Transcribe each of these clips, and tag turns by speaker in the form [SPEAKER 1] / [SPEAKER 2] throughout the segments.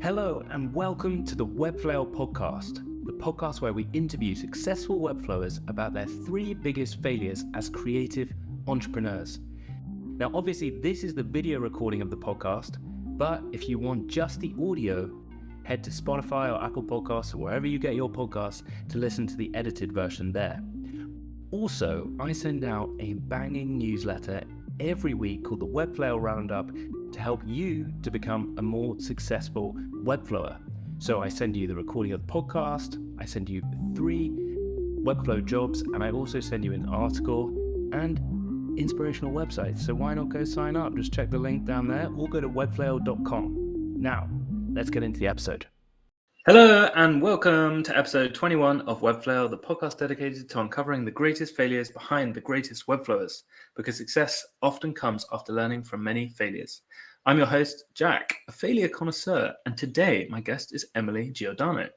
[SPEAKER 1] Hello and welcome to the Webflower podcast, the podcast where we interview successful Webflowers about their 3 biggest failures as creative entrepreneurs. Now, obviously, this is the video recording of the podcast, but if you want just the audio, head to Spotify or Apple Podcasts or wherever you get your podcasts to listen to the edited version there. Also, I send out a banging newsletter every week called the Webflower Roundup to help you to become a more successful Webflower. So I send you the recording of the podcast, I send you 3 Webflow jobs, and I also send you an article and inspirational websites. So why not go sign up? Just check the link down there or go to webflow.com. Now, let's get into the episode. Hello and welcome to episode 21 of Webflow, the podcast dedicated to uncovering the greatest failures behind the greatest Webflowers, because success often comes after learning from many failures. I'm your host, Jack, a failure connoisseur, and today my guest is Emily Giordano.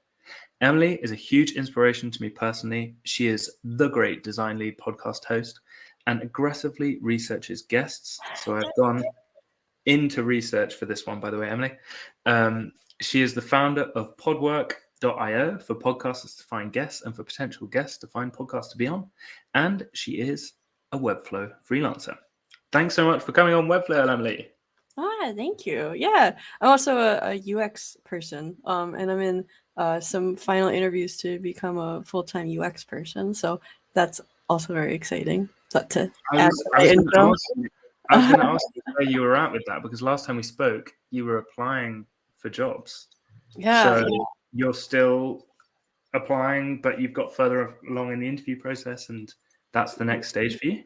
[SPEAKER 1] Emily is a huge inspiration to me personally. She is the Great Design Lead podcast host and aggressively researches guests. So I've gone into research for this one, by the way, Emily. She is the founder of podwork.io for podcasters to find guests and for potential guests to find podcasts to be on. And she is a Webflow freelancer. Thanks so much for coming on Webflow, Emily.
[SPEAKER 2] Thank you. Yeah, I'm also a UX person, and I'm in some final interviews to become a full-time UX person. So that's also very exciting. To add to my intro.
[SPEAKER 1] I was going to ask you where you were at with that, because last time we spoke, you were applying for jobs.
[SPEAKER 2] Yeah.
[SPEAKER 1] You're still applying, but you've got further along in the interview process, and that's the next stage for you?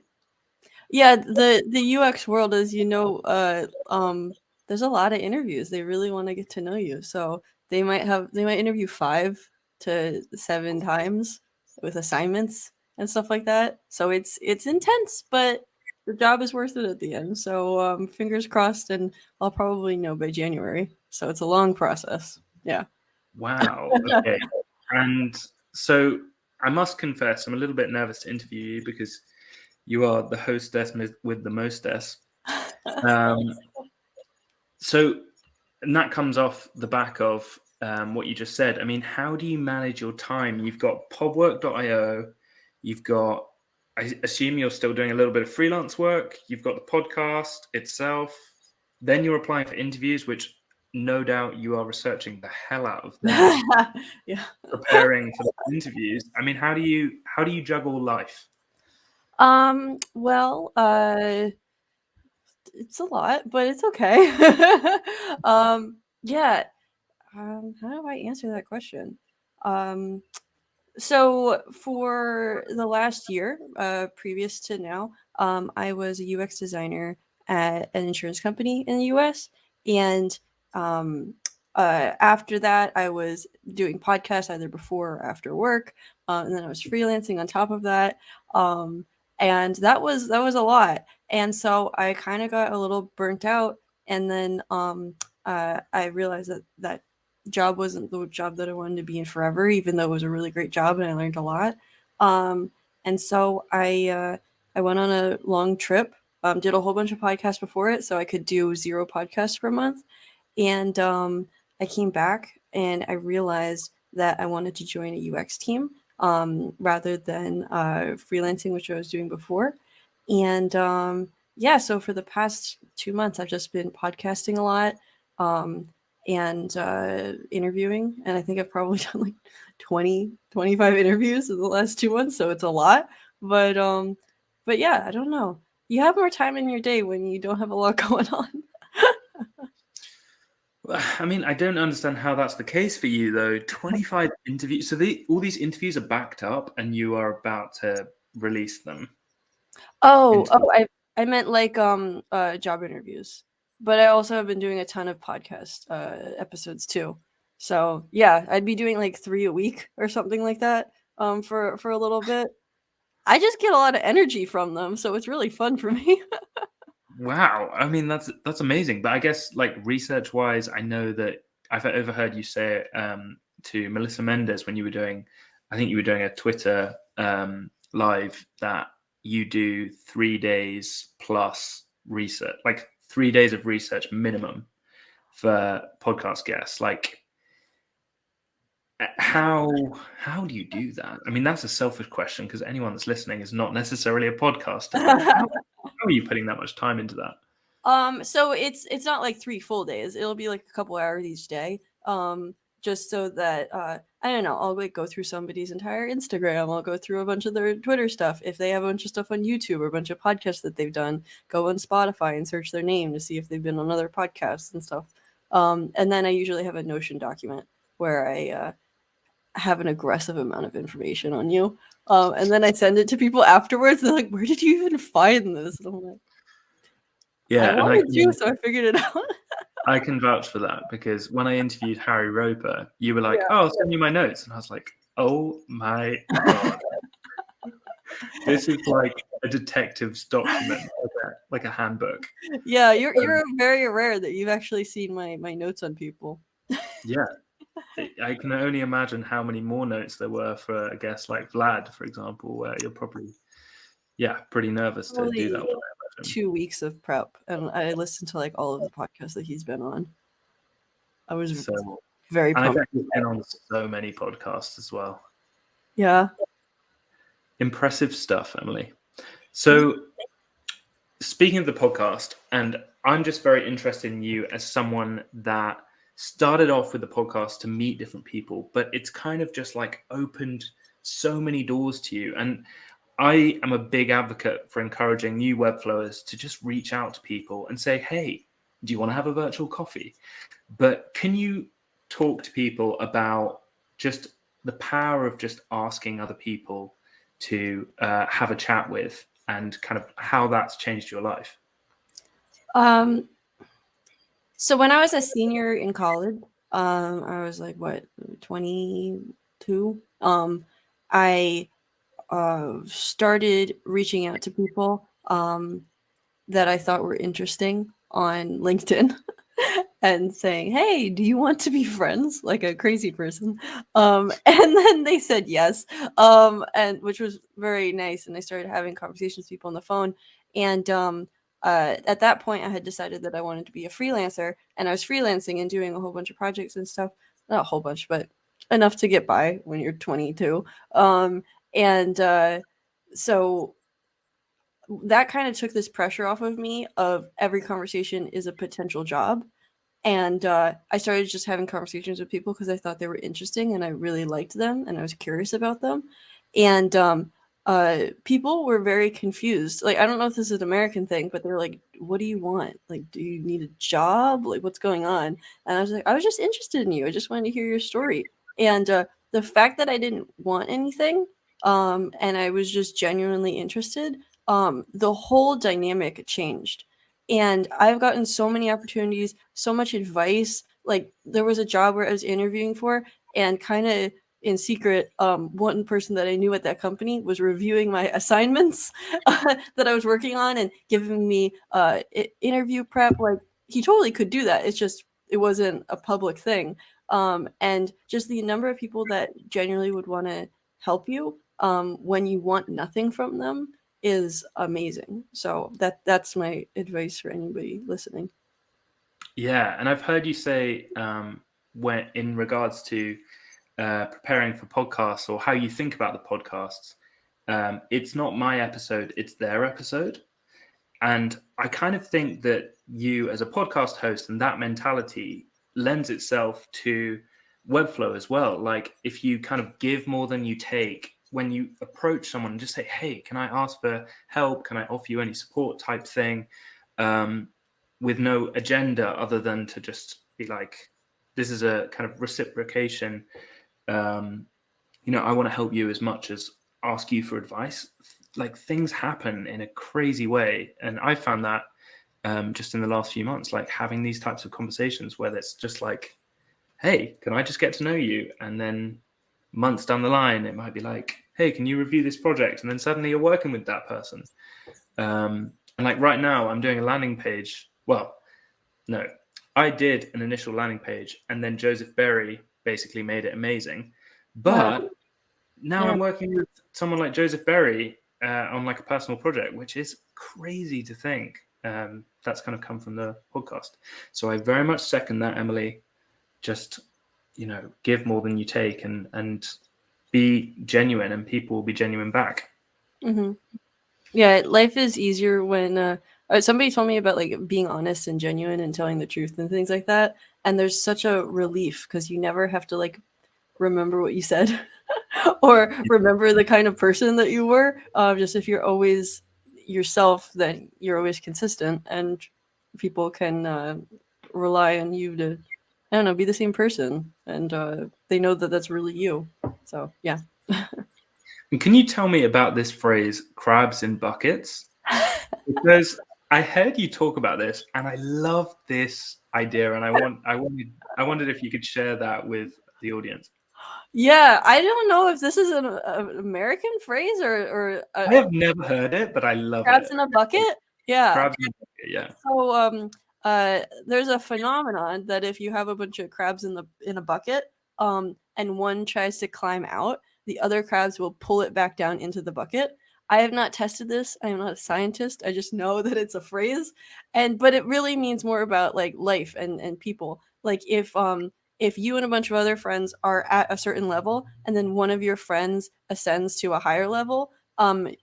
[SPEAKER 2] Yeah, the UX world, as you know, there's a lot of interviews. They really want to get to know you. So they might interview 5 to 7 times with assignments and stuff like that. So it's intense, but the job is worth it at the end. So fingers crossed, and I'll probably know by January. So it's a long process. Yeah.
[SPEAKER 1] Wow. Okay. And so I must confess, I'm a little bit nervous to interview you because you are the hostess with the mostess. So, and that comes off the back of what you just said. I mean, how do you manage your time? You've got podwork.io, you've got, I assume you're still doing a little bit of freelance work, you've got the podcast itself, then you're applying for interviews, which no doubt you are researching the hell out of them,
[SPEAKER 2] Yeah.
[SPEAKER 1] preparing for the interviews. I mean, how do you juggle life?
[SPEAKER 2] Well, it's a lot, but it's okay. Yeah. How do I answer that question? So for the last year, previous to now, I was a UX designer at an insurance company in the US, and after that, I was doing podcasts either before or after work, and then I was freelancing on top of that, and that was a lot, and so I kind of got a little burnt out, and then I realized that job wasn't the job that I wanted to be in forever, even though it was a really great job and I learned a lot. And so I went on a long trip, did a whole bunch of podcasts before it, so I could do 0 podcasts per month. And I came back and I realized that I wanted to join a UX team rather than freelancing, which I was doing before. And yeah, so for the past 2 months, I've just been podcasting a lot. And interviewing, and I think I've probably done like 20-25 interviews in the last 2 months, so it's a lot. But yeah, I don't know, you have more time in your day when you don't have a lot going on.
[SPEAKER 1] I mean, I don't understand how that's the case for you, though. 25 interviews. So all these interviews are backed up and you are about to release them.
[SPEAKER 2] I meant like job interviews, but I also have been doing a ton of podcast episodes too. So yeah, I'd be doing like 3 a week or something like that for a little bit. I just get a lot of energy from them, so it's really fun for me.
[SPEAKER 1] Wow. I mean, that's amazing. But I guess, like, research-wise, I know that I've overheard you say to Melissa Mendez when you were doing, I think you were doing a Twitter live, that you do 3 days plus research, like 3 days of research minimum. for podcast guests. Like, how do you do that? I mean, that's a selfish question because anyone that's listening is not necessarily a podcaster. But how are you putting that much time into that?
[SPEAKER 2] So it's not like 3 full days. It'll be like a couple hours each day. Just so that I don't know, I'll like go through somebody's entire Instagram. I'll go through a bunch of their Twitter stuff. If they have a bunch of stuff on YouTube or a bunch of podcasts that they've done, go on Spotify and search their name to see if they've been on other podcasts and stuff. And then I usually have a Notion document where I have an aggressive amount of information on you. And then I send it to people afterwards. They're like, "Where did you even find this?" And I'm like,
[SPEAKER 1] Yeah,
[SPEAKER 2] I
[SPEAKER 1] and
[SPEAKER 2] wanted to, so I figured it out.
[SPEAKER 1] I can vouch for that because when I interviewed Harry Roper, you were like,
[SPEAKER 2] Yeah.
[SPEAKER 1] "Oh, send me my notes," and I was like, "Oh my god, this is like a detective's document, like a handbook."
[SPEAKER 2] Yeah, you're very rare that you've actually seen my notes on people.
[SPEAKER 1] Yeah, I can only imagine how many more notes there were for a guest like Vlad, for example, where you're probably pretty nervous to do that.
[SPEAKER 2] Probably 2 weeks of prep, and I listened to like all of the podcasts that he's been on. I was
[SPEAKER 1] So,
[SPEAKER 2] very
[SPEAKER 1] and I
[SPEAKER 2] pumped.
[SPEAKER 1] bet he's been on so many podcasts as well.
[SPEAKER 2] Yeah.
[SPEAKER 1] Impressive stuff, Emily. So, speaking of the podcast, and I'm just very interested in you as someone that started off with the podcast to meet different people, but it's kind of just like opened so many doors to you. And I am a big advocate for encouraging new Webflowers to just reach out to people and say, "Hey, do you want to have a virtual coffee?" But can you talk to people about just the power of just asking other people to have a chat with and kind of how that's changed your life?
[SPEAKER 2] So when I was a senior in college, I was like, what, 22? I started reaching out to people that I thought were interesting on LinkedIn and saying, "Hey, do you want to be friends?" Like a crazy person. And then they said yes, and which was very nice. And I started having conversations with people on the phone. And at that point, I had decided that I wanted to be a freelancer, and I was freelancing and doing a whole bunch of projects and stuff. Not a whole bunch, but enough to get by when you're 22. And so that kind of took this pressure off of me of every conversation is a potential job. And I started just having conversations with people because I thought they were interesting and I really liked them and I was curious about them. And people were very confused. Like, I don't know if this is an American thing, but they're like, "What do you want? Like, do you need a job? Like, what's going on?" And I was like, "I was just interested in you. I just wanted to hear your story." And the fact that I didn't want anything and I was just genuinely interested, the whole dynamic changed. And I've gotten so many opportunities, so much advice. Like, there was a job where I was interviewing for, and kind of in secret, one person that I knew at that company was reviewing my assignments that I was working on and giving me interview prep. Like, he totally could do that. It's just it wasn't a public thing. And just the number of people that genuinely would want to help you when you want nothing from them is amazing. So that's my advice for anybody listening.
[SPEAKER 1] Yeah, and I've heard you say when in regards to preparing for podcasts or how you think about the podcasts, it's not my episode, it's their episode. And I kind of think that you as a podcast host and that mentality lends itself to Webflow as well. Like, if you kind of give more than you take, when you approach someone and just say, "Hey, can I ask for help? Can I offer you any support?" type thing, with no agenda other than to just be like, this is a kind of reciprocation. I want to help you as much as ask you for advice. Like, things happen in a crazy way. And I found that just in the last few months, like having these types of conversations where it's just like, "Hey, can I just get to know you?" And then months down the line, it might be like, "Hey, can you review this project?" And then suddenly you're working with that person. And like right now, I'm doing a landing page. Well, no, I did an initial landing page, and then Joseph Berry basically made it amazing. But now I'm working with someone like Joseph Berry on like a personal project, which is crazy to think. that's kind of come from the podcast. So I very much second that, Emily. Just, give more than you take, and be genuine, and people will be genuine back.
[SPEAKER 2] Mm-hmm. Yeah, life is easier when somebody told me about like being honest and genuine and telling the truth and things like that. And there's such a relief because you never have to like remember what you said or remember the kind of person that you were. Just if you're always yourself, then you're always consistent, and people can rely on you to, I don't know, be the same person, and they know that that's really you. So yeah.
[SPEAKER 1] And can you tell me about this phrase, crabs in buckets? Because I heard you talk about this, and I love this idea, and I wondered if you could share that with the audience.
[SPEAKER 2] Yeah, I don't know if this is an American phrase or
[SPEAKER 1] I have never heard it, but I love
[SPEAKER 2] crabs
[SPEAKER 1] it.
[SPEAKER 2] in a bucket. Yeah.
[SPEAKER 1] Crabs in a bucket, yeah.
[SPEAKER 2] So there's a phenomenon that if you have a bunch of crabs in a bucket, and one tries to climb out, the other crabs will pull it back down into the bucket. I have not tested this. I am not a scientist. I just know that it's a phrase, but it really means more about like life and people. Like if you and a bunch of other friends are at a certain level, and then one of your friends ascends to a higher level,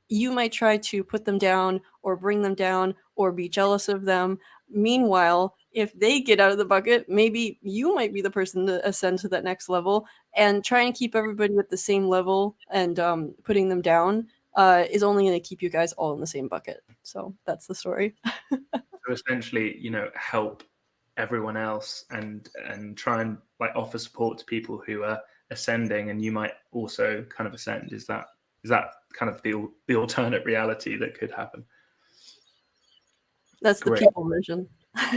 [SPEAKER 2] you might try to put them down or bring them down or be jealous of them. Meanwhile, if they get out of the bucket, maybe you might be the person to ascend to that next level, and trying to keep everybody at the same level and putting them down is only going to keep you guys all in the same bucket. So that's the story.
[SPEAKER 1] So essentially, help everyone else and try and like offer support to people who are ascending, and you might also kind of ascend. Is that kind of the alternate reality that could happen?
[SPEAKER 2] That's the
[SPEAKER 1] Great.
[SPEAKER 2] people version.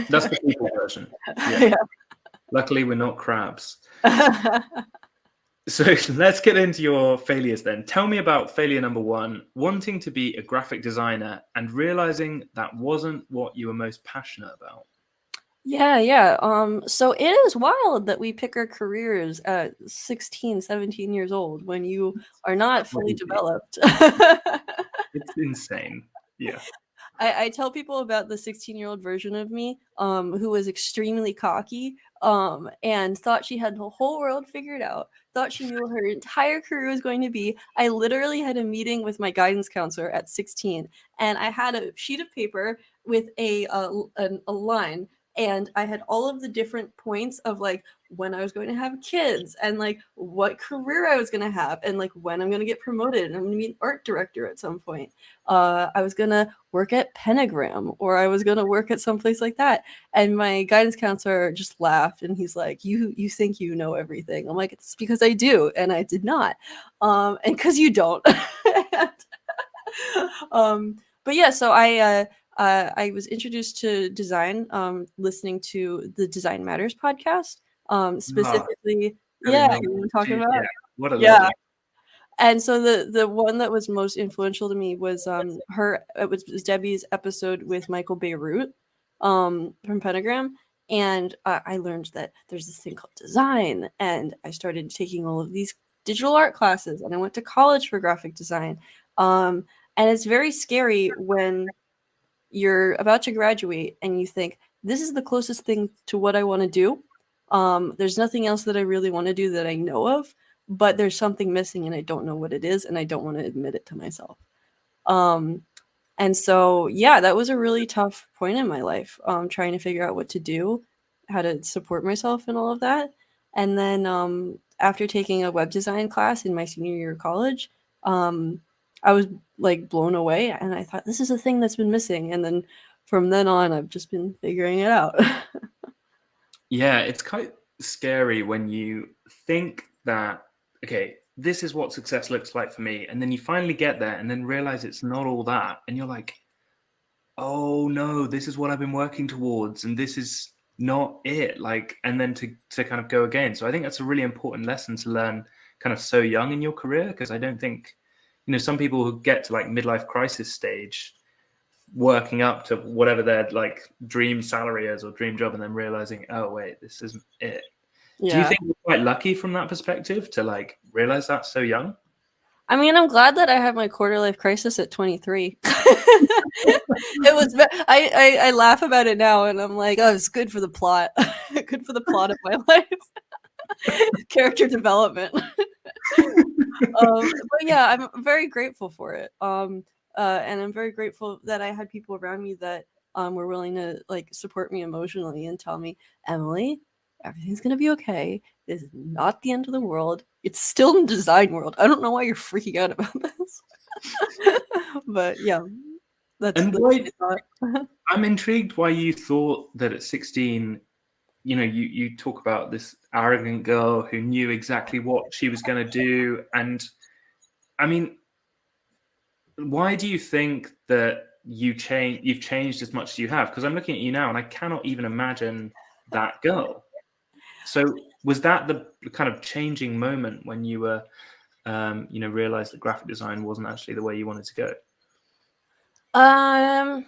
[SPEAKER 1] That's the people version. Yeah.
[SPEAKER 2] Yeah.
[SPEAKER 1] Luckily, we're not crabs. So let's get into your failures then. Tell me about failure number 1, wanting to be a graphic designer and realizing that wasn't what you were most passionate about.
[SPEAKER 2] Yeah. So it is wild that we pick our careers at 16, 17 years old when you are not fully developed.
[SPEAKER 1] It's insane. Yeah.
[SPEAKER 2] I tell people about the 16-year-old version of me, who was extremely cocky, and thought she had the whole world figured out, thought she knew what her entire career was going to be. I literally had a meeting with my guidance counselor at 16, and I had a sheet of paper with a line, and I had all of the different points of like when I was going to have kids and like what career I was going to have and like when I'm going to get promoted and I'm going to be an art director at some point. I was going to work at Pentagram or I was going to work at someplace like that. And my guidance counselor just laughed and he's like, you think you know everything. I'm like, it's because I do. And I did not. And because you don't. But yeah, so I was introduced to design listening to the Design Matters podcast. Specifically, yeah, you know what I'm talking about?
[SPEAKER 1] Yeah, what a
[SPEAKER 2] Yeah.
[SPEAKER 1] legend.
[SPEAKER 2] And so the one that was most influential to me was it was Debbie's episode with Michael Beirut from Pentagram. And I learned that there's this thing called design, and I started taking all of these digital art classes, and I went to college for graphic design. And it's very scary when you're about to graduate and you think, this is the closest thing to what I want to do. There's nothing else that I really want to do that I know of, but there's something missing and I don't know what it is, and I don't want to admit it to myself. And so, yeah, that was a really tough point in my life, trying to figure out what to do, how to support myself and all of that. And then after taking a web design class in my senior year of college, I was like blown away, and I thought, this is a thing that's been missing. And then from then on, I've just been figuring it out.
[SPEAKER 1] Yeah, it's quite scary when you think that, okay, this is what success looks like for me. And then you finally get there and then realize it's not all that. And you're like, oh no, this is what I've been working towards. And this is not it. Like, and then to kind of go again. So I think that's a really important lesson to learn kind of so young in your career. Because I don't think, some people who get to like midlife crisis stage, working up to whatever their like dream salary is or dream job, and then realizing, oh wait, this isn't it.
[SPEAKER 2] Yeah.
[SPEAKER 1] Do you think you're quite lucky from that perspective to like realize that so young?
[SPEAKER 2] I mean, I'm glad that I had my quarter life crisis at 23. It was. I laugh about it now, and I'm like, oh, it's good for the plot. Good for the plot of my life. Character development. But yeah, I'm very grateful for it. And I'm very grateful that I had people around me that were willing to like support me emotionally and tell me, Emily, everything's gonna be okay. This is not the end of the world. It's still in the design world. I don't know why you're freaking out about this. But yeah, that's
[SPEAKER 1] And
[SPEAKER 2] the
[SPEAKER 1] why,
[SPEAKER 2] thought.
[SPEAKER 1] I'm intrigued why you thought that at 16, you talk about this arrogant girl who knew exactly what she was going to do. And I mean, why do you think that you've changed as much as you have? Because I'm looking at you now and I cannot even imagine that girl. So was that the kind of changing moment when you were, realized that graphic design wasn't actually the way you wanted to go?
[SPEAKER 2] Um,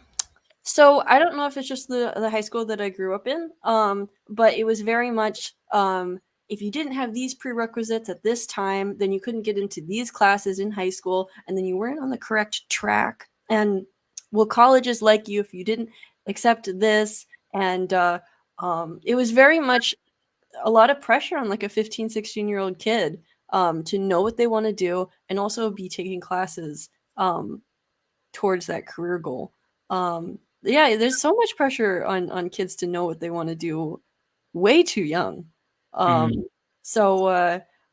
[SPEAKER 2] so I don't know if it's just the high school that I grew up in, but it was very much if you didn't have these prerequisites at this time, then you couldn't get into these classes in high school, and then you weren't on the correct track. And will colleges like you if you didn't accept this? And it was very much a lot of pressure on like a 15, 16-year-old kid to know what they want to do and also be taking classes towards that career goal. Yeah, there's so much pressure on kids to know what they want to do way too young.
[SPEAKER 1] Mm.
[SPEAKER 2] So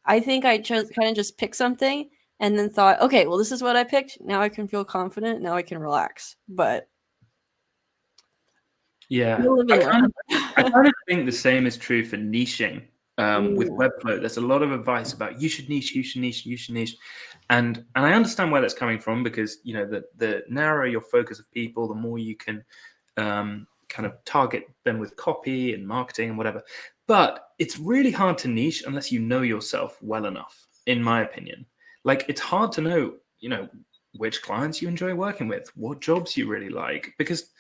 [SPEAKER 2] I think I kind of just picked something and then thought, okay, well, this is what I picked. Now I can feel confident. Now I can relax. But
[SPEAKER 1] Yeah,
[SPEAKER 2] you live and learn.
[SPEAKER 1] I kind of think the same is true for niching. With
[SPEAKER 2] Mm,
[SPEAKER 1] Webflow, there's a lot of advice about you should niche, you should niche, you should niche, and I understand where that's coming from because the narrower your focus of people, the more you can kind of target them with copy and marketing and whatever. But it's really hard to niche unless you know yourself well enough, in my opinion. Like it's hard to know, which clients you enjoy working with, what jobs you really like, because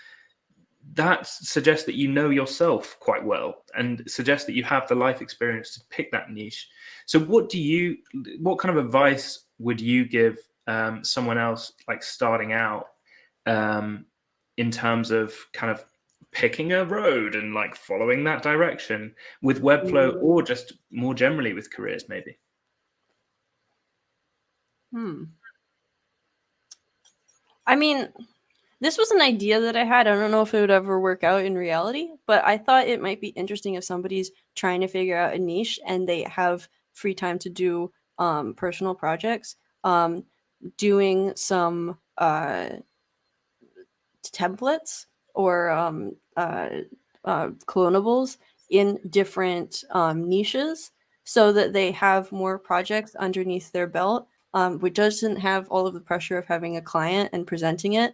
[SPEAKER 1] that suggests that you know yourself quite well and suggests that you have the life experience to pick that niche. So what kind of advice would you give someone else like starting out in terms of kind of picking a road and like following that direction with Webflow
[SPEAKER 2] mm,
[SPEAKER 1] or just more generally with careers maybe?
[SPEAKER 2] hmm. I mean, this was an idea that I had. I don't know if it would ever work out in reality, but I thought it might be interesting if somebody's trying to figure out a niche and they have free time to do personal projects, doing some templates or clonables in different niches so that they have more projects underneath their belt, which doesn't have all of the pressure of having a client and presenting it.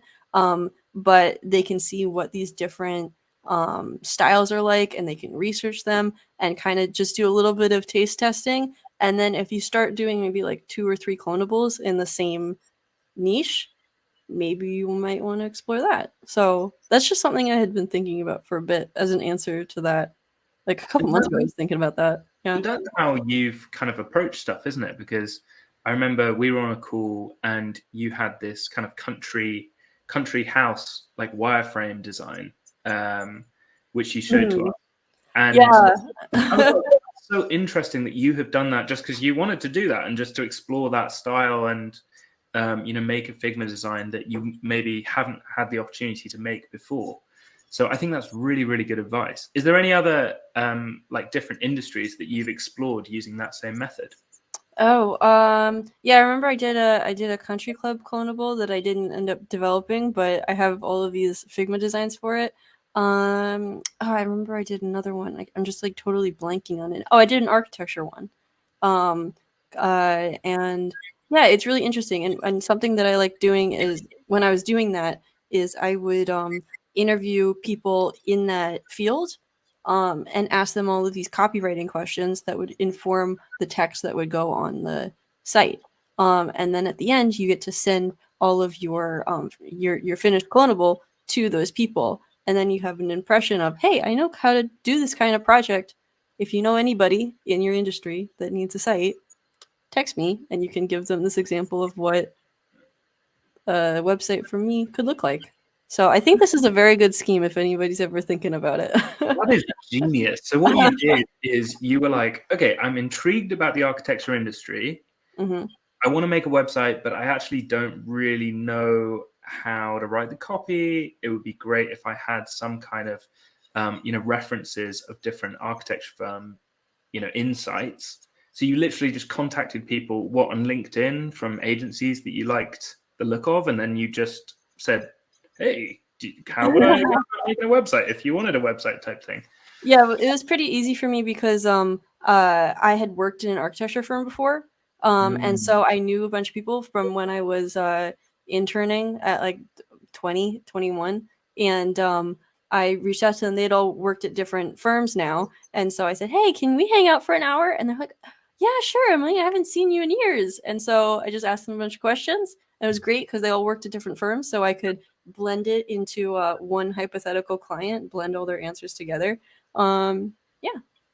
[SPEAKER 2] But they can see what these different styles are like and they can research them and kind of just do a little bit of taste testing. And then if you start doing maybe like 2 or 3 clonables in the same niche, maybe you might want to explore that. So that's just something I had been thinking about for a bit as an answer to that. Like a couple
[SPEAKER 1] Is
[SPEAKER 2] months
[SPEAKER 1] that,
[SPEAKER 2] ago, I was thinking about that. Yeah.
[SPEAKER 1] that's how you've kind of approached stuff, isn't it? Because I remember we were on a call and you had this kind of country house like wireframe design, which you showed to
[SPEAKER 2] Mm.
[SPEAKER 1] us. And
[SPEAKER 2] Yeah.
[SPEAKER 1] I was like, "That's so interesting that you have done that just because you wanted to do that and just to explore that style and make a Figma design that you maybe haven't had the opportunity to make before." So I think that's really, really good advice. Is there any other like different industries that you've explored using that same method?
[SPEAKER 2] Oh, yeah, I remember I did a country club clonable that I didn't end up developing, but I have all of these Figma designs for it. Oh, I remember I did another one. Like I'm just like totally blanking on it. Oh, I did an architecture one. Um, and yeah, it's really interesting. And something that I like doing is when I was doing that is I would interview people in that field and ask them all of these copywriting questions that would inform the text that would go on the site. And then at the end, you get to send all of your finished clonable to those people, and then you have an impression of, hey, I know how to do this kind of project. If you know anybody in your industry that needs a site, text me and you can give them this example of what a website for me could look like. So I think this is a very good scheme if anybody's ever thinking about it.
[SPEAKER 1] That is genius. So what you did is you were like, okay, I'm intrigued about the architecture industry.
[SPEAKER 2] Mm-hmm.
[SPEAKER 1] I want to make a website, but I actually don't really know how to write the copy. It would be great if I had some kind of, references of different architecture firm, insights. So you literally just contacted people, on LinkedIn from agencies that you liked the look of, and then you just said, hey, how would I make a website if you wanted a website type thing?
[SPEAKER 2] Yeah, it was pretty easy for me because I had worked in an architecture firm before. And so I knew a bunch of people from when I was interning at like 20, 21. And I reached out to them. They'd all worked at different firms now. And so I said, hey, can we hang out for an hour? And they're like, yeah, sure, Emily, I haven't seen you in years. And so I just asked them a bunch of questions. And it was great because they all worked at different firms. So I could blend it into one hypothetical client, blend all their answers together. Yeah,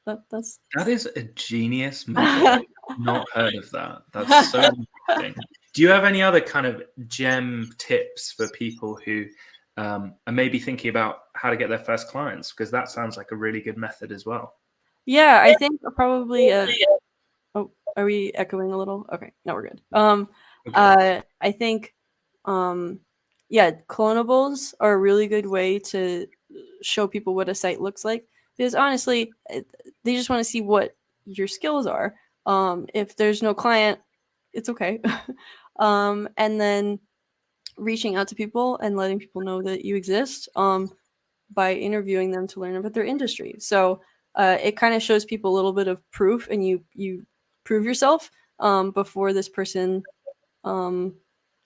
[SPEAKER 2] that's
[SPEAKER 1] That is a genius method. I've not heard of that. That's so interesting. Do you have any other kind of gem tips for people who are maybe thinking about how to get their first clients? Because that sounds like a really good method as well.
[SPEAKER 2] yeah. I think probably. Oh, are we echoing a little? Okay, no, we're good.
[SPEAKER 1] Okay.
[SPEAKER 2] I think, yeah, clonables are a really good way to show people what a site looks like because honestly, they just want to see what your skills are. If there's no client, it's okay. And then reaching out to people and letting people know that you exist by interviewing them to learn about their industry. So it kind of shows people a little bit of proof, and you prove yourself before this person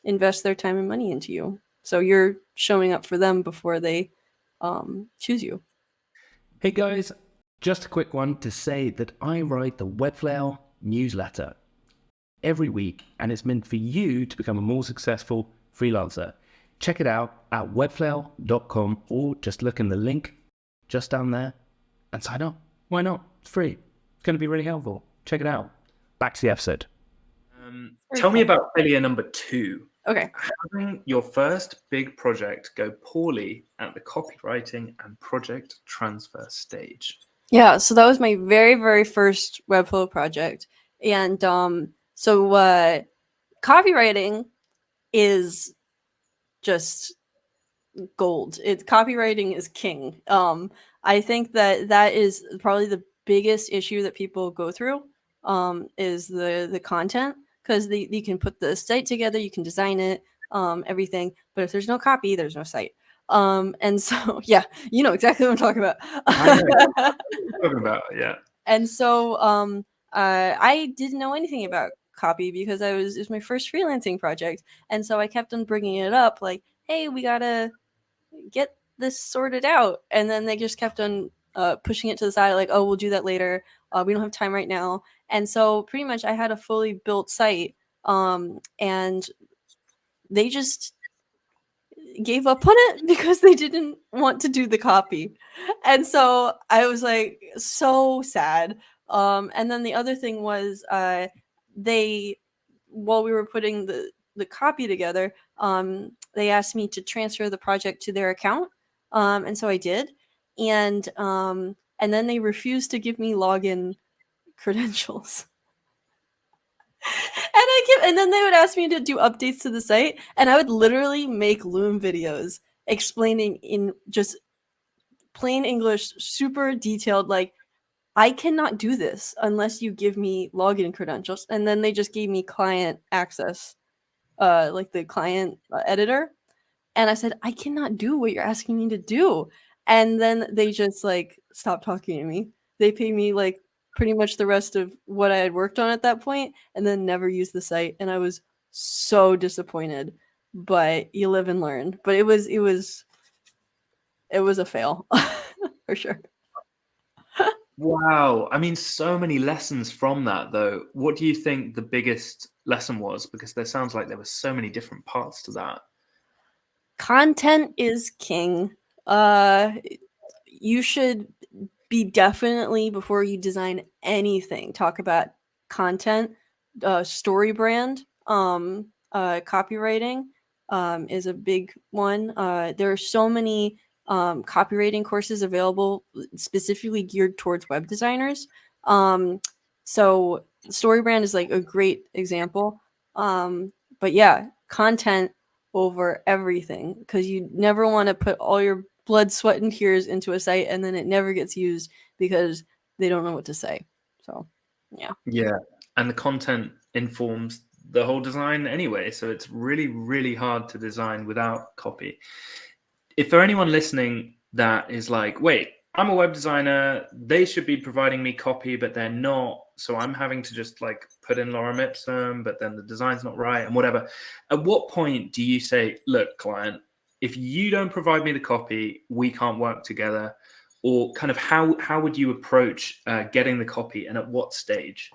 [SPEAKER 2] invests their time and money into you. So you're showing up for them before they choose you.
[SPEAKER 1] Hey guys, just a quick one to say that I write the Webflower newsletter every week, and it's meant for you to become a more successful freelancer. Check it out at webflower.com or just look in the link just down there and sign up. Why not? It's free. It's going to be really helpful. Check it out. Back to the episode. Tell me about failure number 2.
[SPEAKER 2] Okay.
[SPEAKER 1] Having your first big project go poorly at the copywriting and project transfer stage.
[SPEAKER 2] Yeah, so that was my very, very first Webflow project. And so copywriting is just gold. Copywriting is king. I think that is probably the biggest issue that people go through is the content, because you can put the site together, you can design it, everything, but if there's no copy, there's no site. And so yeah, you know exactly what I'm talking about.
[SPEAKER 1] I know what you're talking about, yeah.
[SPEAKER 2] And so I didn't know anything about copy because it was my first freelancing project, and so I kept on bringing it up, like, hey, we gotta get this sorted out. And then they just kept on pushing it to the side, like, oh, we'll do that later. We don't have time right now. And so pretty much I had a fully built site, and they just gave up on it because they didn't want to do the copy. And so I was like so sad. And then the other thing was they, while we were putting the copy together, they asked me to transfer the project to their account. And so I did. And then they refused to give me login credentials. And then they would ask me to do updates to the site, and I would literally make Loom videos explaining in just plain English, super detailed, like, I cannot do this unless you give me login credentials. And then they just gave me client access, like the client editor. And I said, I cannot do what you're asking me to do. And then they just like stopped talking to me. They paid me like pretty much the rest of what I had worked on at that point, and then never used the site. And I was so disappointed. But you live and learn. But it was a fail for sure.
[SPEAKER 1] Wow. I mean, so many lessons from that, though. What do you think the biggest lesson was? Because there sounds like there were so many different parts to that.
[SPEAKER 2] Content is king. You should be definitely, before you design anything, talk about content story brand copywriting is a big one. There are so many copywriting courses available specifically geared towards web designers. So StoryBrand is like a great example. But yeah, content over everything, because you never want to put all your blood, sweat, and tears into a site and then it never gets used because they don't know what to say. So yeah.
[SPEAKER 1] Yeah. And the content informs the whole design anyway. So it's really, really hard to design without copy. If there anyone listening that is like, wait, I'm a web designer, they should be providing me copy, but they're not. So I'm having to just like put in lorem ipsum, but then the design's not right and whatever. At what point do you say, look, client, if you don't provide me the copy, we can't work together? Or kind of how would you approach getting the copy, and at what stage?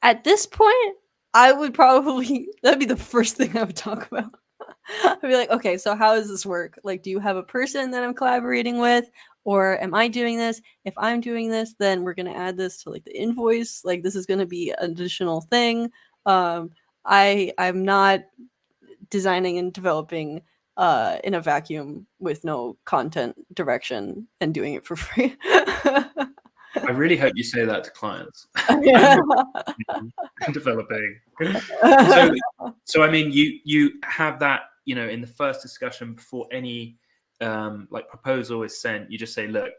[SPEAKER 2] At this point, I would probably, that'd be the first thing I would talk about. I'd be like, okay, so how does this work? Like, do you have a person that I'm collaborating with? Or am I doing this? If I'm doing this, then we're gonna add this to like the invoice. Like, this is gonna be an additional thing. I'm not designing and developing in a vacuum with no content direction and doing it for free.
[SPEAKER 1] I really hope you say that to clients.
[SPEAKER 2] Yeah.
[SPEAKER 1] Developing. So I mean, you have that, in the first discussion before any like proposal is sent. You just say, look,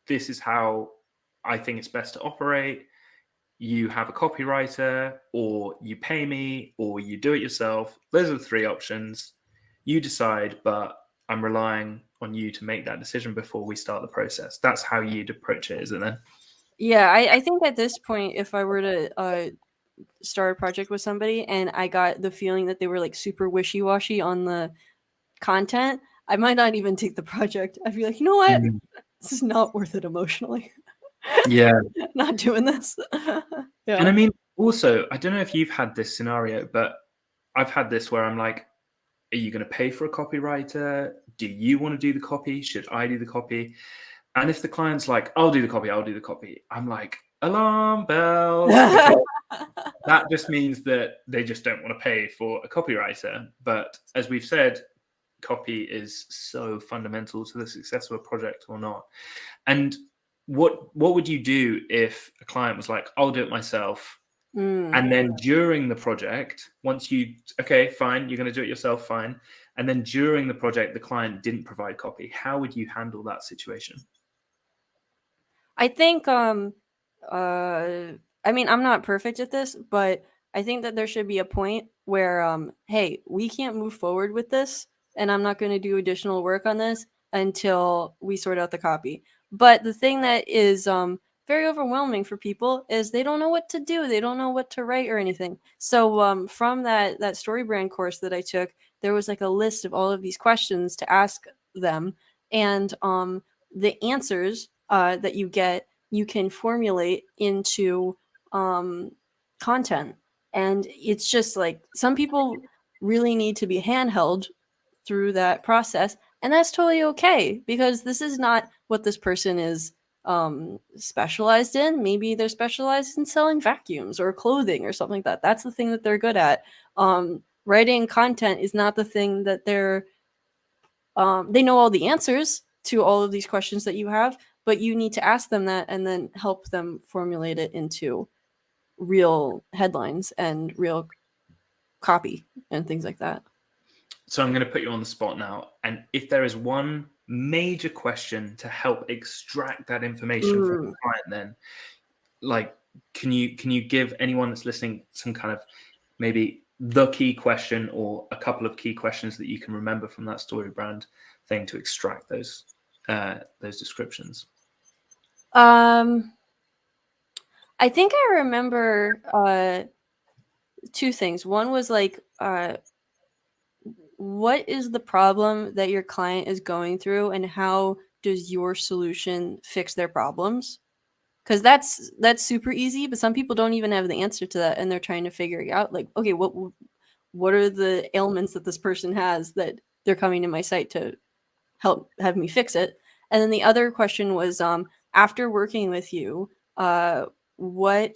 [SPEAKER 1] this is how I think it's best to operate. You have a copywriter, or you pay me, or you do it yourself. Those are the three options. You decide, but I'm relying on you to make that decision before we start the process. That's how you'd approach it, isn't it?
[SPEAKER 2] Yeah, I think at this point, if I were to start a project with somebody and I got the feeling that they were like super wishy-washy on the content, I might not even take the project. I'd be like, you know what? This is not worth it emotionally.
[SPEAKER 1] Yeah.
[SPEAKER 2] Not doing this. Yeah.
[SPEAKER 1] And I mean, also, I don't know if you've had this scenario, but I've had this where I'm like, are you going to pay for a copywriter? Do you want to do the copy? Should I do the copy? And if the client's like, I'll do the copy, I'm like, alarm bells. Because that just means that they just don't want to pay for a copywriter. But as we've said, copy is so fundamental to the success of a project or not. And what would you do if a client was like, I'll do it myself? And then during the project, once okay, fine, you're going to do it yourself, fine. And then during the project, the client didn't provide copy. How would you handle that situation?
[SPEAKER 2] I think I mean, I'm not perfect at this, but I think that there should be a point where hey, we can't move forward with this and I'm not going to do additional work on this until we sort out the copy. But the thing that is very overwhelming for people is they don't know what to do. They don't know what to write or anything. So from that StoryBrand course that I took, there was like a list of all of these questions to ask them, and the answers that you get, you can formulate into content. And it's just like some people really need to be handheld through that process. And that's totally okay, because this is not what this person is specialized in. Maybe they're specialized in selling vacuums or clothing or something like that. That's the thing that they're good at. Writing content is not the thing that they know all the answers to all of these questions that you have, but you need to ask them that and then help them formulate it into real headlines and real copy and things like that.
[SPEAKER 1] So I'm going to put you on the spot now. And if there is one major question to help extract that information from the client, then like, can you give anyone that's listening some kind of maybe the key question or a couple of key questions that you can remember from that StoryBrand thing to extract those descriptions?
[SPEAKER 2] I think I remember two things. One was like, what is the problem that your client is going through, and how does your solution fix their problems? Because that's super easy, but some people don't even have the answer to that, and they're trying to figure it out. Like, okay, what are the ailments that this person has that they're coming to my site to help have me fix it? And then the other question was, after working with you, what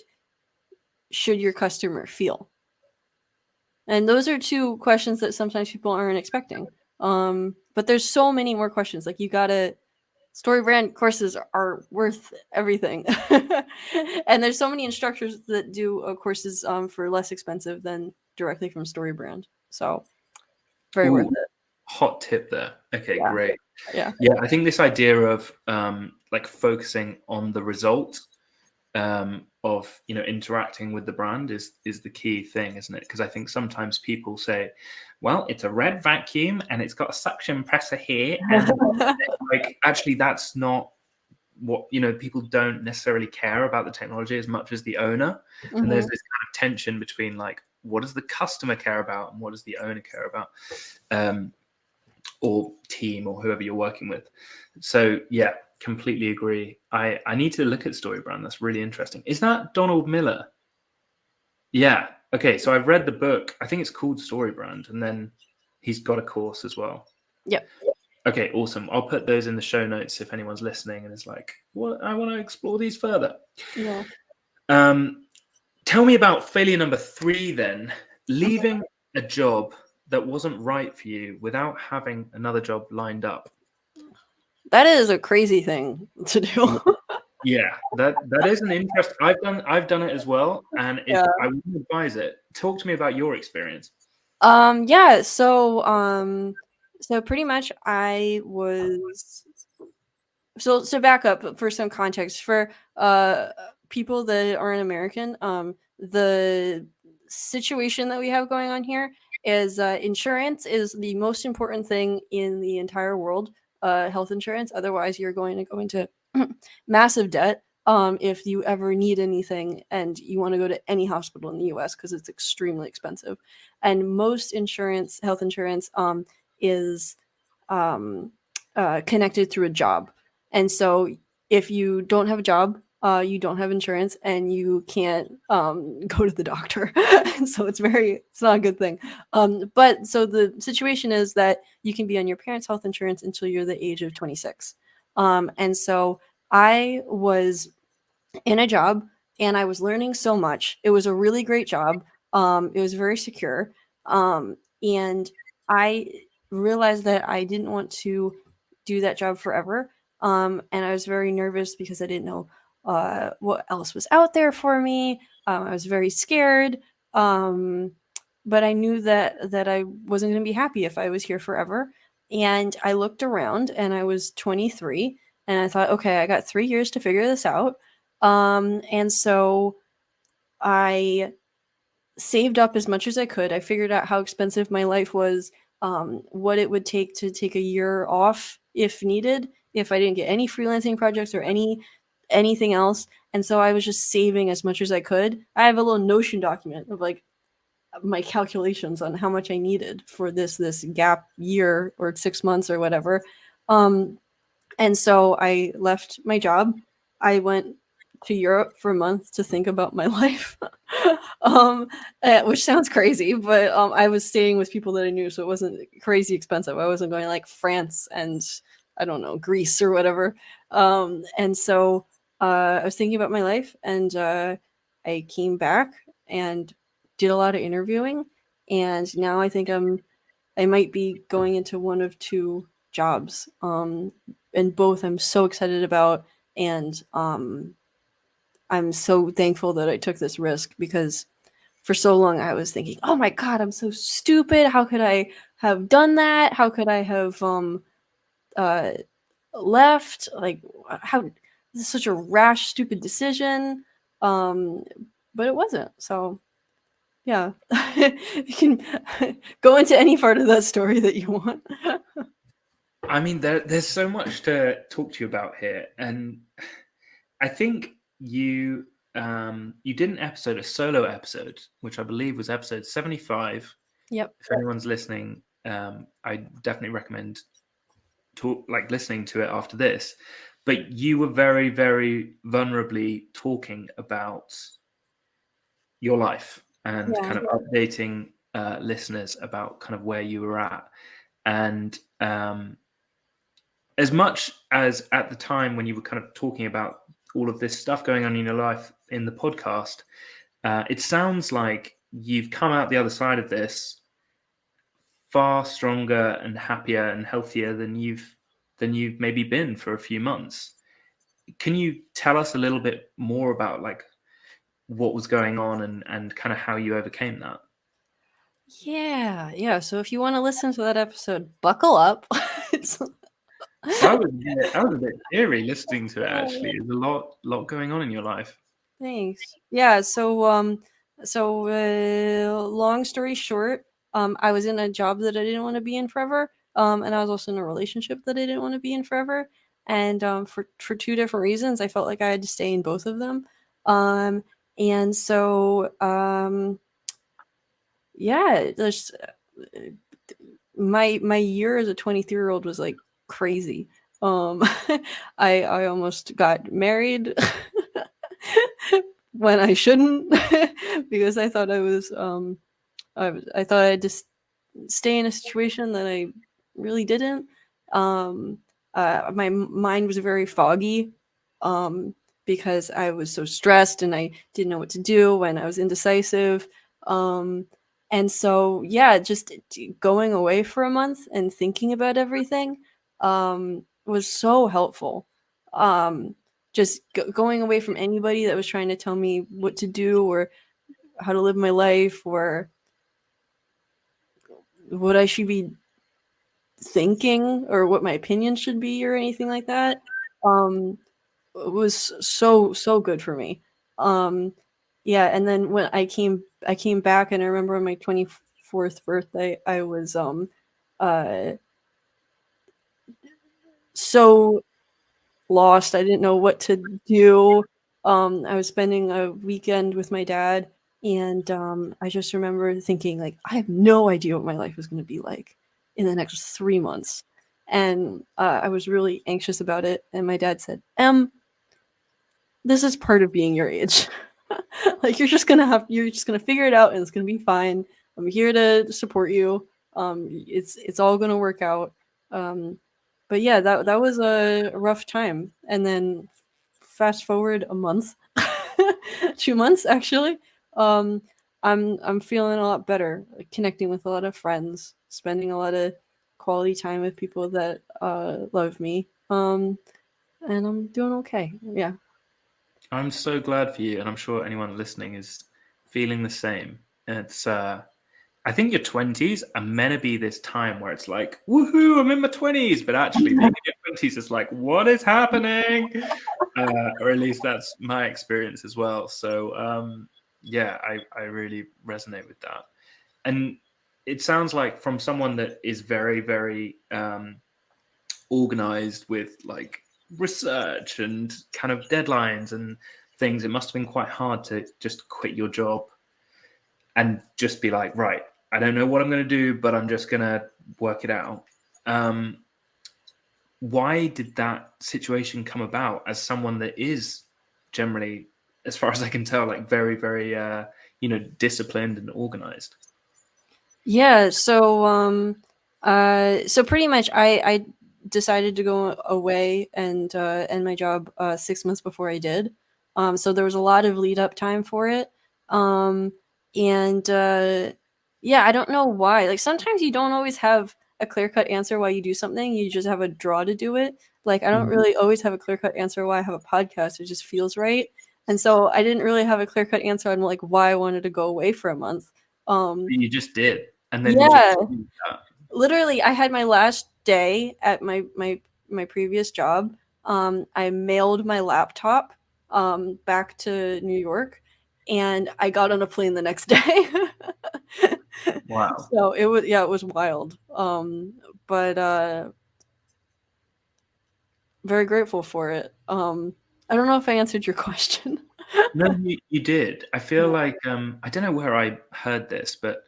[SPEAKER 2] should your customer feel? And those are two questions that sometimes people aren't expecting. But there's so many more questions. Like, you gotta, StoryBrand courses are worth everything. And there's so many instructors that do courses for less expensive than directly from StoryBrand. So very worth it.
[SPEAKER 1] Hot tip there. Okay,
[SPEAKER 2] Yeah.
[SPEAKER 1] great.
[SPEAKER 2] Yeah.
[SPEAKER 1] Yeah, I think this idea of like focusing on the result of interacting with the brand is the key thing, isn't it? Because I think sometimes people say, well, it's a red vacuum and it's got a suction presser here, and like actually that's not what people don't necessarily care about the technology as much as the owner. And there's this kind of tension between like, what does the customer care about and what does the owner care about, or team, or whoever you're working with. So yeah, completely agree. I need to look at StoryBrand. That's really interesting. Is that Donald Miller? Yeah. Okay. So I've read the book. I think it's called StoryBrand, and then he's got a course as well.
[SPEAKER 2] Yep.
[SPEAKER 1] Okay. Awesome. I'll put those in the show notes if anyone's listening and is like, "Well, I want to explore these further."
[SPEAKER 2] Yeah.
[SPEAKER 1] Tell me about failure number 3 then. Leaving a job that wasn't right for you without having another job lined up.
[SPEAKER 2] That is a crazy thing to do.
[SPEAKER 1] Yeah, that is an interest. I've done it as well, and I wouldn't advise it. Talk to me about your experience.
[SPEAKER 2] Yeah, so pretty much I was, so back up for some context for people that aren't American. The situation that we have going on here is insurance is the most important thing in the entire world. Health insurance, otherwise you're going to go into massive debt if you ever need anything and you want to go to any hospital in the US, because it's extremely expensive. And most insurance, health insurance, is connected through a job. And so if you don't have a job, you don't have insurance, and you can't go to the doctor. So it's not a good thing. But so the situation is that you can be on your parents' health insurance until you're the age of 26. And so I was in a job and I was learning so much. It was a really great job. It was very secure. And I realized that I didn't want to do that job forever. And I was very nervous because I didn't know what else was out there for me. I was very scared. But I knew that I wasn't going to be happy if I was here forever. And I looked around and I was 23 and I thought, okay, I got 3 years to figure this out. And so I saved up as much as I could. I figured out how expensive my life was, what it would take to take a year off if needed, if I didn't get any freelancing projects or anything else. And so I was just saving as much as I could. I have a little Notion document of like my calculations on how much I needed for this gap year or 6 months or whatever. And so I left my job. I went to Europe for a month to think about my life, which sounds crazy, but I was staying with people that I knew, so it wasn't crazy expensive. I wasn't going like France and I don't know, Greece or whatever. And so I was thinking about my life, and I came back and did a lot of interviewing, and now I think I might be going into one of 2 jobs. And both I'm so excited about, and I'm so thankful that I took this risk, because for so long I was thinking, oh my god, I'm so stupid. How could I have done that? How could I have left? Like, how, this is such a rash, stupid decision. But it wasn't. So yeah. You can go into any part of that story that you want.
[SPEAKER 1] I mean, there's so much to talk to you about here, and I think you did an episode, a solo episode, which I believe was episode 75.
[SPEAKER 2] Yep.
[SPEAKER 1] If anyone's listening, I definitely recommend listening to it after this. But you were very, very vulnerably talking about your life and kind of updating listeners about kind of where you were at. And as much as at the time when you were kind of talking about all of this stuff going on in your life in the podcast, It sounds like you've come out the other side of this far stronger and happier and healthier than you've maybe been for a few months. Can you tell us a little bit more about like what was going on and kind of how you overcame that?
[SPEAKER 2] Yeah. So if you want to listen to that episode, buckle up. It's
[SPEAKER 1] I was a bit teary listening to it. Actually, there's a lot going on in your life.
[SPEAKER 2] Thanks. Yeah. Long story short, I was in a job that I didn't want to be in forever. And I was also in a relationship that I didn't want to be in forever. And for two different reasons, I felt like I had to stay in both of them. Um, and so yeah, there's my year as a 23-year-old was like crazy. I almost got married when I shouldn't because I thought I thought I'd just stay in a situation that I really didn't. My mind was very foggy because I was so stressed and I didn't know what to do and I was indecisive. And so, yeah, just going away for a month and thinking about everything was so helpful. Just going away from anybody that was trying to tell me what to do or how to live my life or what I should be thinking or what my opinion should be or anything like that was so good for me. Yeah, and then when I came back and I remember on my 24th birthday I was uh so lost. I didn't know what to do. I was spending a weekend with my dad, and I just remember thinking, like, I have no idea what my life is going to be like in the next 3 months. And I was really anxious about it. And my dad said, this is part of being your age. Like, you're just gonna figure it out and it's gonna be fine. I'm here to support you. It's all gonna work out. But yeah, that was a rough time. And then fast forward a month, 2 months actually. Um, I'm feeling a lot better, like, connecting with a lot of friends, spending a lot of quality time with people that love me. And I'm doing okay. Yeah.
[SPEAKER 1] I'm so glad for you, and I'm sure anyone listening is feeling the same. It's I think your 20s are meant to be this time where it's like, woohoo, I'm in my 20s, but actually being in your 20s is like, what is happening? Or at least that's my experience as well. So yeah, I really resonate with that. And it sounds like from someone that is very, very organized with like research and kind of deadlines and things, it must have been quite hard to just quit your job and just be like, right, I don't know what I'm going to do, but I'm just going to work it out. Why did that situation come about as someone that is generally, as far as I can tell, like very, very, disciplined and organized?
[SPEAKER 2] Yeah, so pretty much I decided to go away and end my job 6 months before I did. So there was a lot of lead up time for it. And yeah, I don't know why. Like, sometimes you don't always have a clear-cut answer why you do something. You just have a draw to do it. Like, I don't really always have a clear-cut answer why I have a podcast. It just feels right. And so I didn't really have a clear-cut answer on like why I wanted to go away for a month.
[SPEAKER 1] You just did, and then you
[SPEAKER 2] Yeah,
[SPEAKER 1] just did that.
[SPEAKER 2] literally, I had my last day at my previous job. I mailed my laptop back to New York, and I got on a plane the next day.
[SPEAKER 1] Wow.
[SPEAKER 2] So it was wild. But very grateful for it. I don't know if I answered your question.
[SPEAKER 1] No, you did. I feel like I don't know where I heard this, but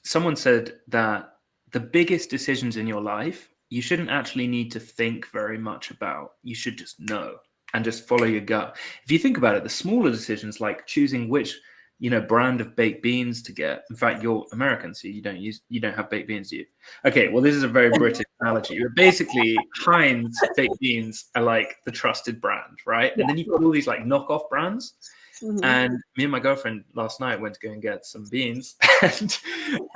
[SPEAKER 1] someone said that the biggest decisions in your life you shouldn't actually need to think very much about. You should just know and just follow your gut. If you think about it, the smaller decisions like choosing which brand of baked beans to get. In fact, you're American, so you don't have baked beans, do you? Okay, well, this is a very British analogy. But basically, Heinz baked beans are like the trusted brand, right?
[SPEAKER 2] Yeah.
[SPEAKER 1] And then you've got all these like knockoff brands. And me and my girlfriend last night went to go and get some beans,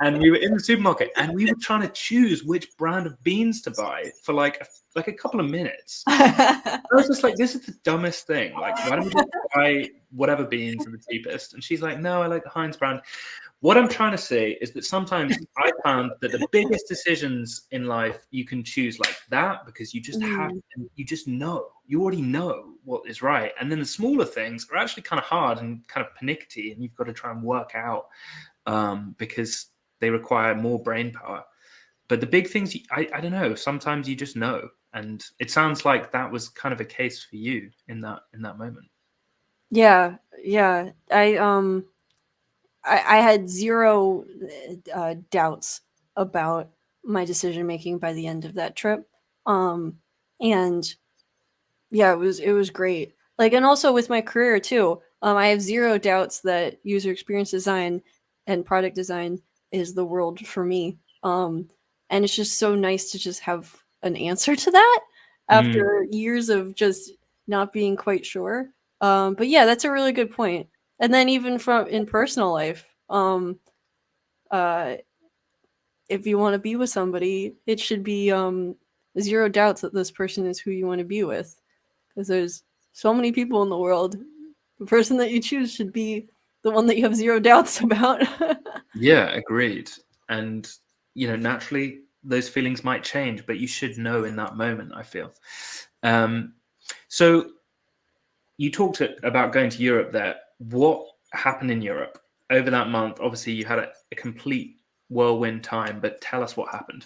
[SPEAKER 1] and we were in the supermarket, and we were trying to choose which brand of beans to buy for like a couple of minutes. I was just like, this is the dumbest thing. Like, why don't we just buy whatever beans are the cheapest? And she's like, no, I like the Heinz brand. What I'm trying to say is that sometimes I found that the biggest decisions in life you can choose like that, because you just know, you already know what is right. And then the smaller things are actually kind of hard and kind of pernickety, and you've got to try and work out because they require more brain power. But the big things, I don't know, sometimes you just know. And it sounds like that was kind of a case for you in that moment.
[SPEAKER 2] Yeah. I had zero doubts about my decision making by the end of that trip. And yeah, it was great. Like, and also with my career too, I have zero doubts that user experience design and product design is the world for me. And it's just so nice to just have an answer to that after years of just not being quite sure. But yeah, that's a really good point. And then even from in personal life, uh, if you want to be with somebody, it should be zero doubts that this person is who you want to be with, because there's so many people in the world. The person that you choose should be the one that you have zero doubts about.
[SPEAKER 1] Yeah, agreed. And, naturally, those feelings might change, but you should know in that moment, I feel. So you talked about going to Europe there. What happened in Europe over that month? Obviously, you had a complete whirlwind time, but tell us what happened.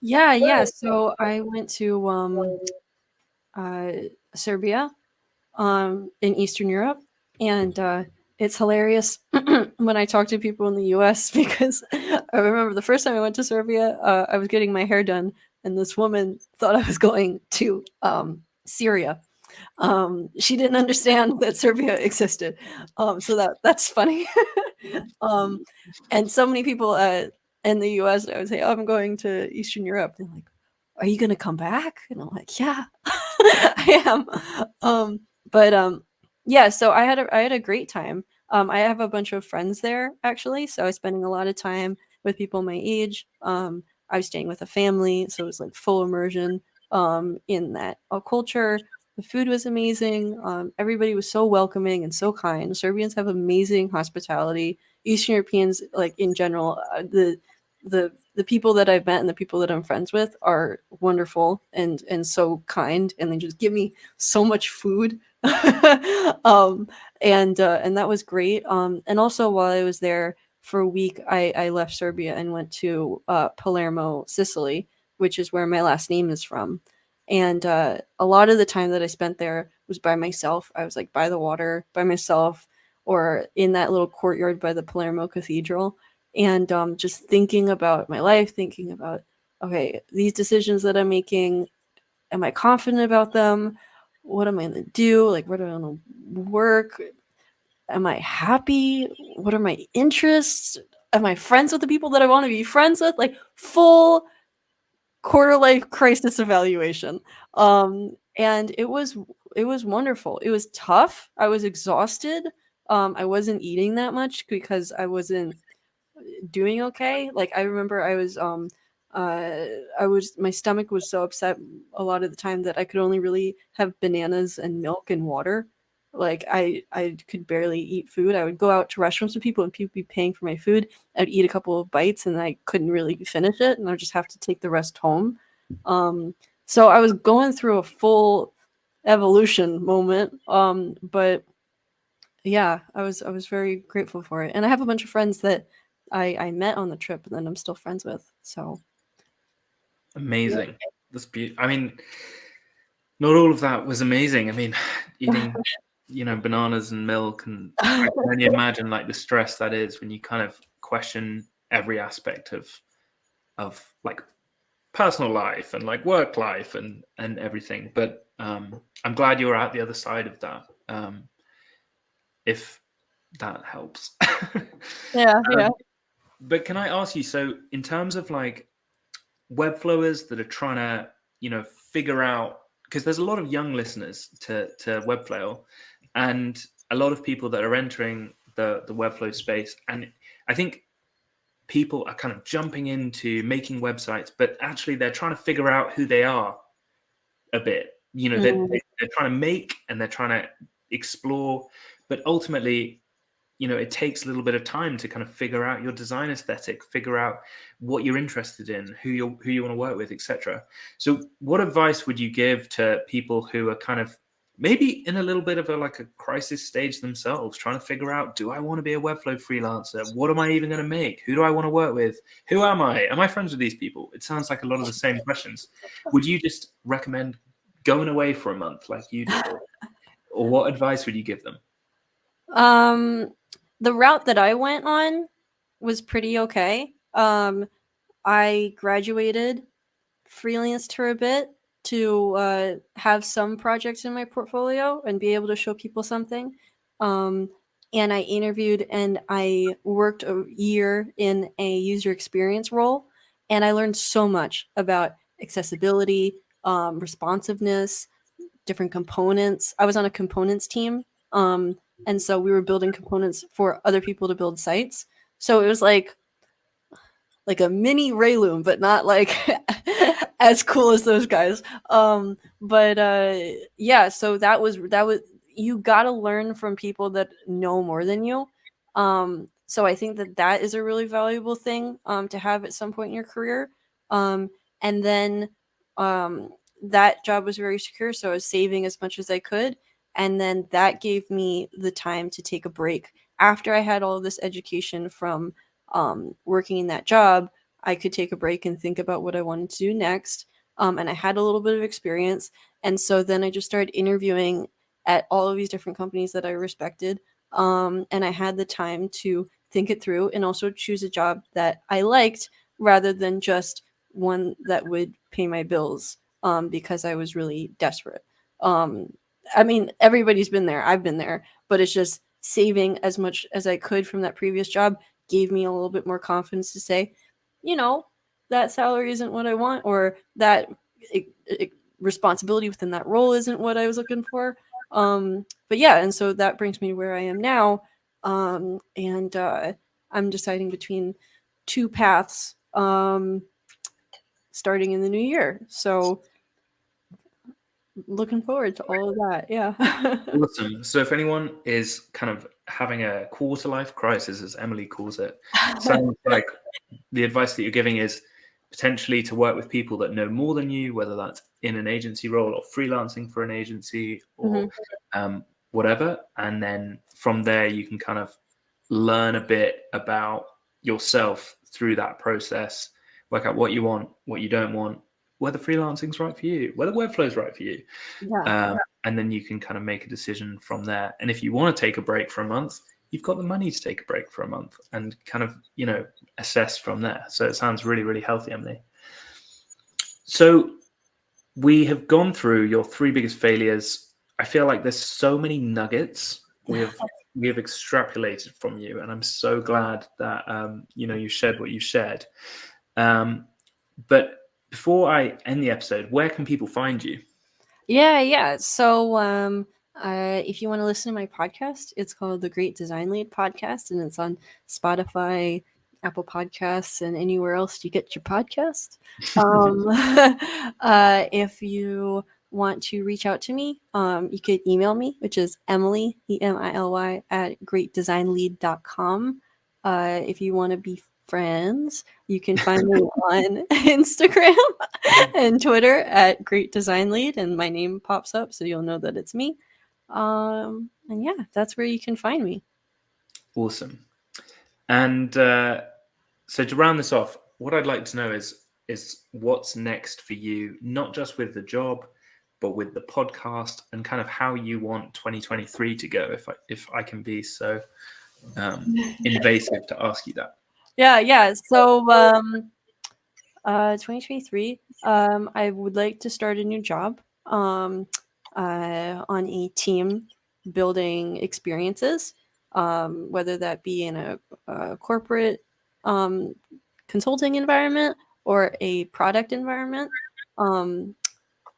[SPEAKER 2] Yeah. So I went to Serbia, in Eastern Europe, and it's hilarious when I talk to people in the U.S. because I remember the first time I went to Serbia, I was getting my hair done, and this woman thought I was going to Syria. She didn't understand that Serbia existed, so that's funny. And so many people in the U.S. I would say, "Oh, I'm going to Eastern Europe." They're like, "Are you going to come back?" And I'm like, "Yeah, I am." But yeah, so I had a great time. I have a bunch of friends there actually, so I was spending a lot of time with people my age. I was staying with a family, so it was like full immersion in that culture. The food was amazing. Everybody was so welcoming and so kind. Serbians have amazing hospitality. Eastern Europeans, like in general, the people that I've met and the people that I'm friends with are wonderful and so kind, and they just give me so much food. um, and that was great. And also while I was there for a week, I left Serbia and went to Palermo, Sicily, which is where my last name is from. And a lot of the time that I spent there was by myself. I was like by the water by myself, or in that little courtyard by the Palermo Cathedral, and just thinking about my life, thinking about, okay, these decisions that I'm making, am I confident about them? What am I going to do? Like, where do I want to work? Am I happy? What are my interests? Am I friends with the people that I want to be friends with? Like, full quarter life crisis evaluation. And it was wonderful. It was tough. I was exhausted. I wasn't eating that much because I wasn't doing okay. Like, I remember I was my stomach was so upset a lot of the time that I could only really have bananas and milk and water. Like, I could barely eat food. I would go out to restaurants with people and people would be paying for my food. I'd eat a couple of bites and I couldn't really finish it, and I'd just have to take the rest home. So I was going through a full evolution moment. But yeah, I was very grateful for it, and I have a bunch of friends that I met on the trip and that I'm still friends with. So
[SPEAKER 1] Amazing. That's beautiful. I mean, not all of that was amazing. I mean, eating, bananas and milk, and I can only imagine like the stress that is when you kind of question every aspect of like personal life and like work life and everything. But I'm glad you were at the other side of that. If that helps.
[SPEAKER 2] yeah.
[SPEAKER 1] But can I ask you, so in terms of like Webflowers that are trying to, figure out, because there's a lot of young listeners to Webflow, and a lot of people that are entering the Webflow space, and I think people are kind of jumping into making websites, but actually they're trying to figure out who they are a bit. You know, they're trying to make and they're trying to explore, but ultimately, you know, it takes a little bit of time to kind of figure out your design aesthetic, figure out what you're interested in, who you want to work with, etc. So what advice would you give to people who are kind of maybe in a little bit of a crisis stage themselves, trying to figure out, do I want to be a Webflow freelancer? What am I even going to make? Who do I want to work with? Who am I? Am I friends with these people? It sounds like a lot of the same questions. Would you just recommend going away for a month like you did, or what advice would you give them?
[SPEAKER 2] The route that I went on was pretty okay. I graduated, freelanced for a bit to have some projects in my portfolio and be able to show people something. And I interviewed and I worked a year in a user experience role, and I learned so much about accessibility, responsiveness, different components. I was on a components team. And so we were building components for other people to build sites. So it was like a mini Rayloom, but not like as cool as those guys. But yeah, so that was you got to learn from people that know more than you. So I think that is a really valuable thing to have at some point in your career. And then that job was very secure, so I was saving as much as I could, and then that gave me the time to take a break after I had all this education from working in that job. I could take a break and think about what I wanted to do next. And I had a little bit of experience. And so then I just started interviewing at all of these different companies that I respected. And I had the time to think it through and also choose a job that I liked rather than just one that would pay my bills because I was really desperate. I mean, everybody's been there. I've been there, but it's just saving as much as I could from that previous job gave me a little bit more confidence to say, you know, that salary isn't what I want, or that responsibility within that role isn't what I was looking for. But yeah, and so that brings me to where I am now. And I'm deciding between two paths starting in the new year. So looking forward to all of that. Yeah.
[SPEAKER 1] Awesome. So if anyone is kind of having a quarter life crisis, as Emily calls it, sounds like the advice that you're giving is potentially to work with people that know more than you, whether that's in an agency role or freelancing for an agency or whatever. And then from there, you can kind of learn a bit about yourself through that process, work out what you want, what you don't want, whether freelancing's right for you, whether Webflow's right for you.
[SPEAKER 2] Yeah.
[SPEAKER 1] And then you can kind of make a decision from there. And if you want to take a break for a month, you've got the money to take a break for a month and kind of, you know, assess from there. So it sounds really, really healthy, Emily. So we have gone through your three biggest failures. I feel like there's so many nuggets we have extrapolated from you, and I'm so glad that you know, you shared what you shared. But before I end the episode, where can people find you?
[SPEAKER 2] Yeah. So if you want to listen to my podcast, it's called the Great Design Lead Podcast, and it's on Spotify, Apple Podcasts, and anywhere else you get your podcast. If you want to reach out to me, you could email me, which is Emily, EMILY, at greatdesignlead.com. If you want to be friends, you can find me on Instagram and Twitter at Great Design Lead, and my name pops up, so you'll know that it's me. And yeah, that's where you can find me.
[SPEAKER 1] Awesome. And so to round this off, what I'd like to know is what's next for you, not just with the job, but with the podcast, and kind of how you want 2023 to go. If I can be so invasive to ask you that.
[SPEAKER 2] Yeah. So 2023, I would like to start a new job on a team building experiences, whether that be in a corporate consulting environment or a product environment.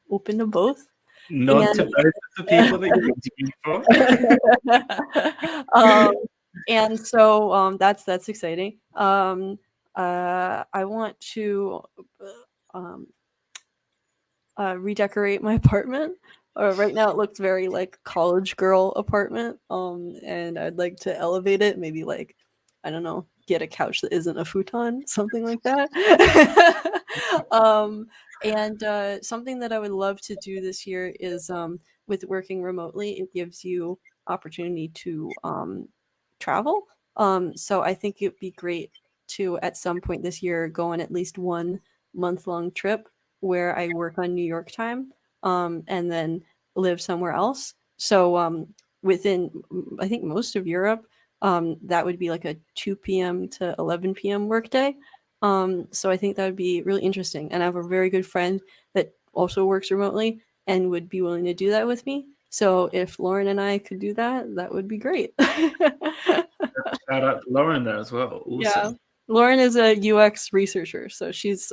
[SPEAKER 2] Open to both.
[SPEAKER 1] Nod to both of the people that you're interviewing for.
[SPEAKER 2] And so that's exciting. I want to um, redecorate my apartment. Right now it looks very like college girl apartment. And I'd like to elevate it, maybe like, I don't know, get a couch that isn't a futon, something like that. And something that I would love to do this year is with working remotely, it gives you opportunity to travel. So I think it'd be great to at some point this year go on at least 1 month-long trip where I work on New York time, and then live somewhere else. So within, I think, most of Europe, that would be like a 2 p.m. to 11 p.m. workday. So I think that would be really interesting. And I have a very good friend that also works remotely and would be willing to do that with me. So if Lauren and I could do that, that would be great.
[SPEAKER 1] Shout out to Lauren there as well.
[SPEAKER 2] Yeah.
[SPEAKER 1] Awesome.
[SPEAKER 2] Lauren is a UX researcher, so she's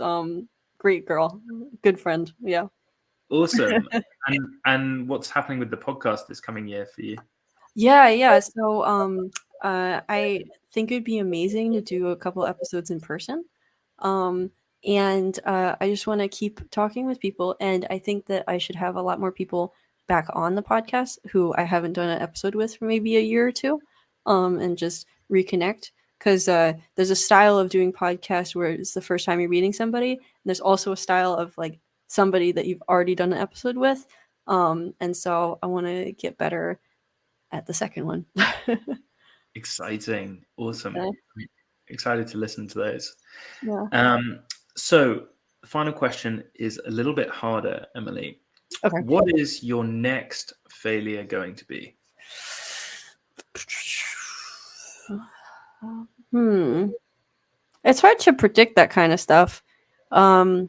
[SPEAKER 2] great girl, good friend. Yeah.
[SPEAKER 1] Awesome. And what's happening with the podcast this coming year for you?
[SPEAKER 2] Yeah. So I think it'd be amazing to do a couple episodes in person. Um and I just want to keep talking with people, and I think that I should have a lot more people back on the podcast who I haven't done an episode with for maybe a year or two, and just reconnect, because there's a style of doing podcasts where it's the first time you're meeting somebody, and there's also a style of like somebody that you've already done an episode with, and so I want to get better at the second one.
[SPEAKER 1] Exciting. Awesome.
[SPEAKER 2] Yeah.
[SPEAKER 1] Excited to listen to those.
[SPEAKER 2] Yeah.
[SPEAKER 1] So the final question is a little bit harder, Emily.
[SPEAKER 2] Okay.
[SPEAKER 1] What is your next failure going to be?
[SPEAKER 2] It's hard to predict that kind of stuff. But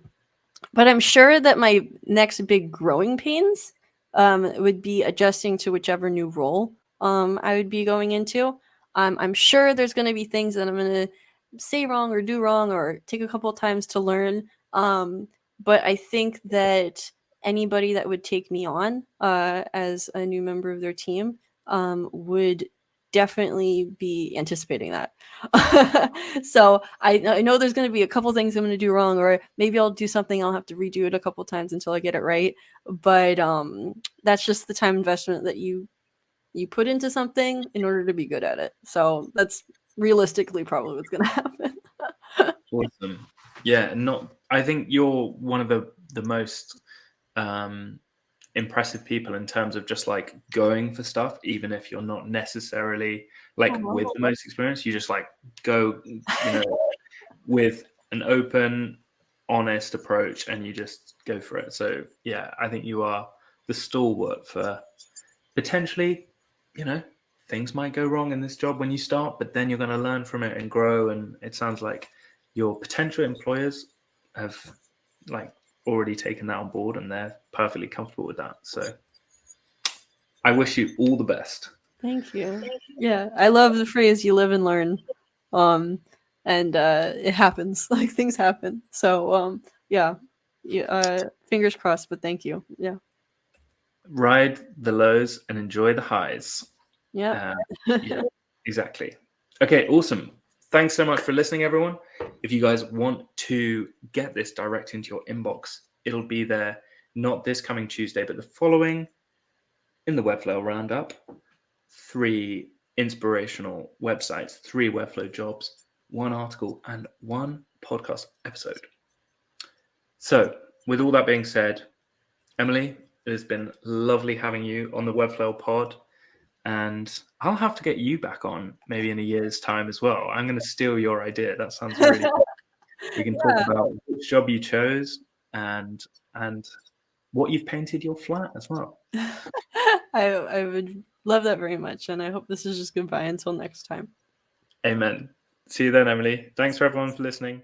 [SPEAKER 2] I'm sure that my next big growing pains would be adjusting to whichever new role I would be going into. I'm sure there's going to be things that I'm going to say wrong or do wrong or take a couple of times to learn. But I think that anybody that would take me on as a new member of their team would definitely be anticipating that. So I know there's going to be a couple things I'm going to do wrong, or maybe I'll do something, I'll have to redo it a couple times until I get it right. But that's just the time investment that you put into something in order to be good at it. So that's realistically probably what's going to happen.
[SPEAKER 1] Awesome. Yeah, I think you're one of the most impressive people in terms of just like going for stuff, even if you're not necessarily like with the most experience. You just like go, with an open, honest approach, and you just go for it. So yeah, I think you are the stalwart for potentially, things might go wrong in this job when you start, but then you're going to learn from it and grow. And it sounds like your potential employers have like already taken that on board and they're perfectly comfortable with that. So I wish you all the best.
[SPEAKER 2] Thank you. Yeah, I love the phrase "you live and learn," and it happens. Like things happen. So yeah, fingers crossed. But thank you. Yeah.
[SPEAKER 1] Ride the lows and enjoy the highs.
[SPEAKER 2] Yeah.
[SPEAKER 1] Yeah, exactly. Okay, awesome. Thanks so much for listening, everyone. If you guys want to get this direct into your inbox, it'll be there not this coming Tuesday, but the following in the Webflow Roundup. 3 inspirational websites, 3 Webflow jobs, 1 article, and 1 podcast episode. So, with all that being said, Emily, it has been lovely having you on the Webflow pod. And I'll have to get you back on maybe in a year's time as well. I'm going to steal your idea. That sounds really good. We can talk about which job you chose and what you've painted your flat as well.
[SPEAKER 2] I would love that very much. And I hope this is just goodbye until next time.
[SPEAKER 1] Amen. See you then, Emily. Thanks for everyone for listening.